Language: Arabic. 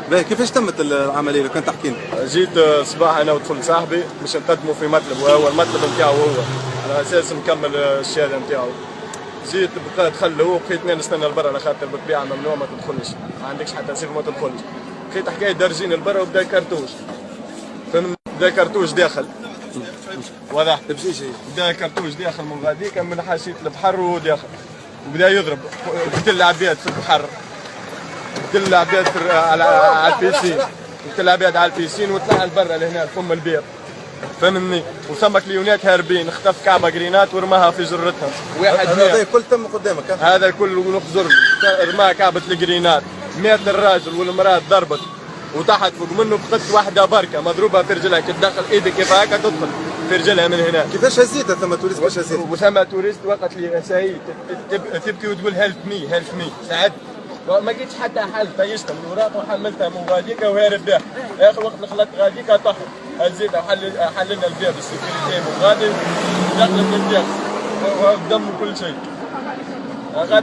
باهي كيفاش تمت العمليه لو كان تحكي لنا؟ جيت صباح انا ودخل صاحبي باش نقدموا في مطلب وهو المطلب نتاعو هو على اساس نكمل الشهاده نتاعو. جيت بقى دخل هو بقيت انا نستنى لبرا على خاطر بالطبيعه ممنوع ما تدخلش، ما عندكش حتى سيف ما تدخلش. بقيت حكايه دارجين لبرا وبدا كرتوش، فهمت؟ بدا كرتوش داخل واضح بدا كرتوش داخل من غاديك من حاشيه البحر وهو داخل وبدا يضرب قتل العباد في البحر، قتل العباد على البيسين، قتل العباد على البيسين وطلع لبرا لهنا فم البير، فهمني؟ وثم كليونات هاربين، اختف كعبه جرينات ورماها في جرتهم. واحد هذا الكل تم قدامك؟ هذا الكل نخزر رماها كعبه الجرينات، مات الراجل والمراه ضربت وطاحت فوق منه بقت واحده بركه مضروبه في رجلها، كي تدخل ايدك كيف هكا تدخل في رجلها من هنا. كيفاش هزيتها ثم توريست؟ كيفاش هزيتها؟ وثم توريست وقت لي سعيد تبكي وتقول هيلب مي ساعد ما لقيتش حتى حل، طيشتها من وراك وحملتها من غاديكا وهارب بها. اخر وقت اللي خلت غاديكا طاحت هزيتها حللنا الباب السكيورتي من غادي دخلت للداخل ودم وكل شيء.